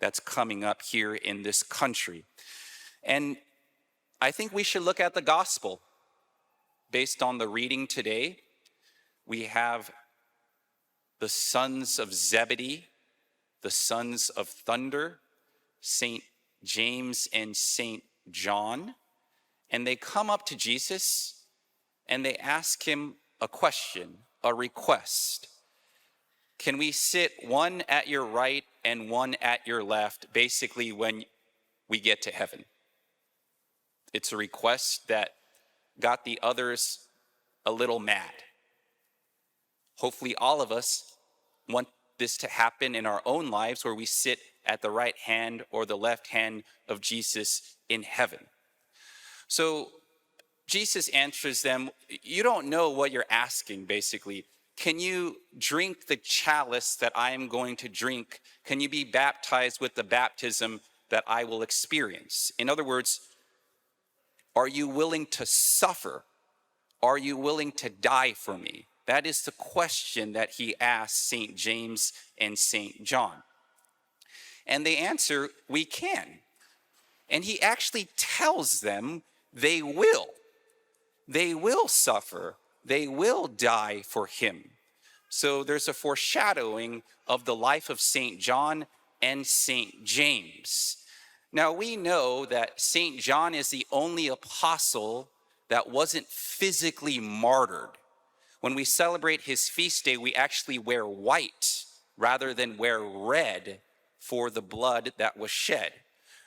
that's coming up here in this country. And I think we should look at the gospel. Based on the reading today, we have the sons of Zebedee, the sons of thunder, St. James and St. John, and they come up to Jesus and they ask him a question, a request. Can we sit one at your right and one at your left, basically when we get to heaven? It's a request that got the others a little mad. Hopefully all of us want this to happen in our own lives, where we sit at the right hand or the left hand of Jesus in heaven. So Jesus answers them, you don't know what you're asking, basically. Can you drink the chalice that I am going to drink? Can you be baptized with the baptism that I will experience? In other words, are you willing to suffer? Are you willing to die for me? That is the question that he asked St. James and St. John. And they answer, we can. And he actually tells them they will. They will suffer. They will die for him. So there's a foreshadowing of the life of St. John and St. James. Now we know that St. John is the only apostle that wasn't physically martyred. When we celebrate his feast day, we actually wear white rather than wear red for the blood that was shed.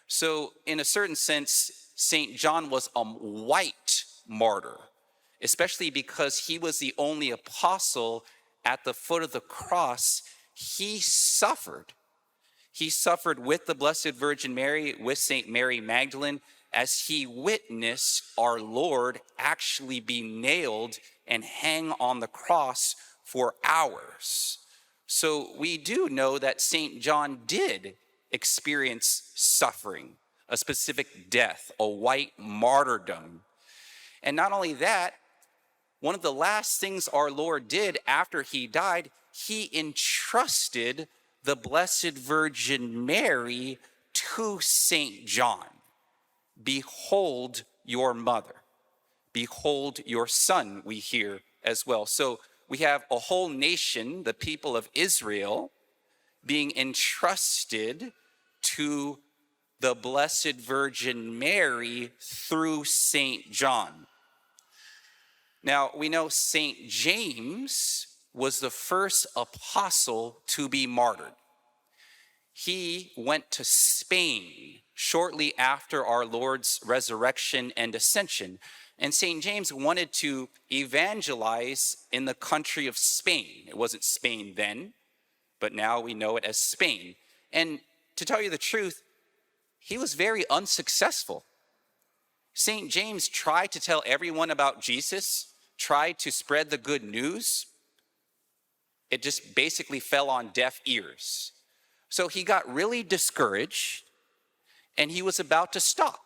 So in a certain sense, St. John was a white martyr, especially because he was the only apostle at the foot of the cross. He suffered. He suffered with the Blessed Virgin Mary, with St. Mary Magdalene, as he witnessed our Lord actually be nailed and hang on the cross for hours. So we do know that St. John did experience suffering, a specific death, a white martyrdom. And not only that, one of the last things our Lord did after he died, he entrusted the Blessed Virgin Mary to St. John. Behold your mother. Behold your son, we hear as well. So we have a whole nation, the people of Israel, being entrusted to the Blessed Virgin Mary through St. John. Now, we know St. James was the first apostle to be martyred. He went to Spain shortly after our Lord's resurrection and ascension. And St. James wanted to evangelize in the country of Spain. It wasn't Spain then, but now we know it as Spain. And to tell you the truth, he was very unsuccessful. St. James tried to tell everyone about Jesus, tried to spread the good news. It just basically fell on deaf ears. So he got really discouraged and he was about to stop.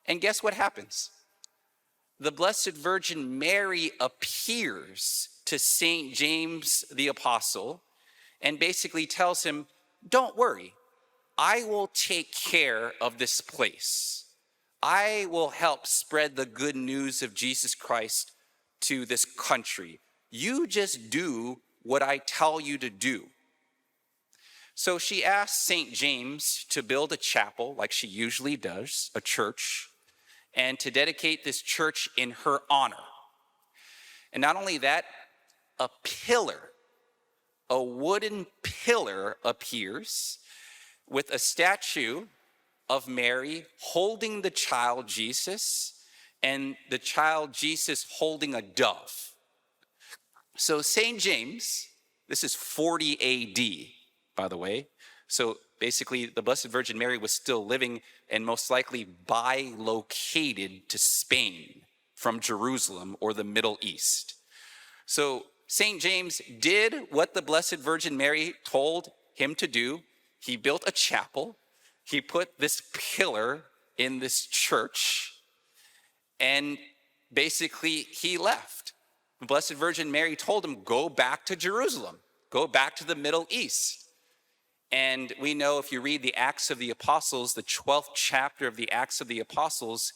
And guess what happens? The Blessed Virgin Mary appears to St. James the Apostle and basically tells him, don't worry, I will take care of this place. I will help spread the good news of Jesus Christ to this country. You just do what I tell you to do. So she asked St. James to build a chapel, like she usually does, a church, and to dedicate this church in her honor. And not only that, a pillar, a wooden pillar appears with a statue of Mary holding the child Jesus and the child Jesus holding a dove. So St. James, this is 40 AD, by the way. So basically the Blessed Virgin Mary was still living and most likely bilocated to Spain from Jerusalem or the Middle East. So St. James did what the Blessed Virgin Mary told him to do. He built a chapel. He put this pillar in this church, and basically he left. The Blessed Virgin Mary told him, go back to Jerusalem, go back to the Middle East. And we know if you read the Acts of the Apostles, the 12th chapter of the Acts of the Apostles,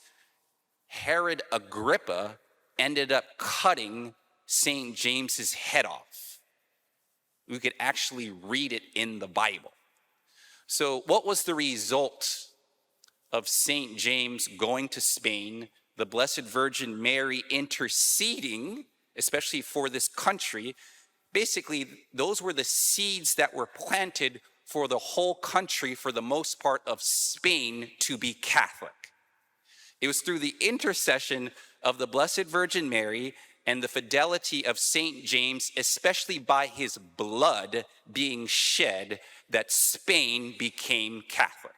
Herod Agrippa ended up cutting St. James's head off. We could actually read it in the Bible. So what was the result of St. James going to Spain, the Blessed Virgin Mary interceding, especially for this country? Basically, those were the seeds that were planted for the whole country, for the most part of Spain, to be Catholic. It was through the intercession of the Blessed Virgin Mary and the fidelity of St. James, especially by his blood being shed, that Spain became Catholic.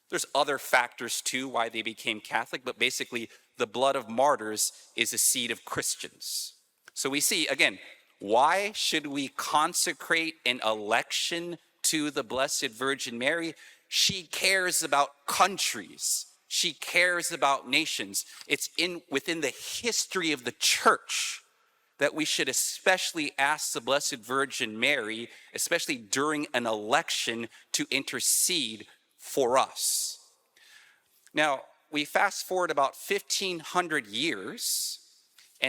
There's other factors too why they became Catholic, but basically the blood of martyrs is a seed of Christians. So we see, again, why should we consecrate an election to the Blessed Virgin Mary? She cares about countries. She cares about nations. It's within the history of the church that we should especially ask the Blessed Virgin Mary, especially during an election, to intercede for us. Now, we fast forward about 1,500 years,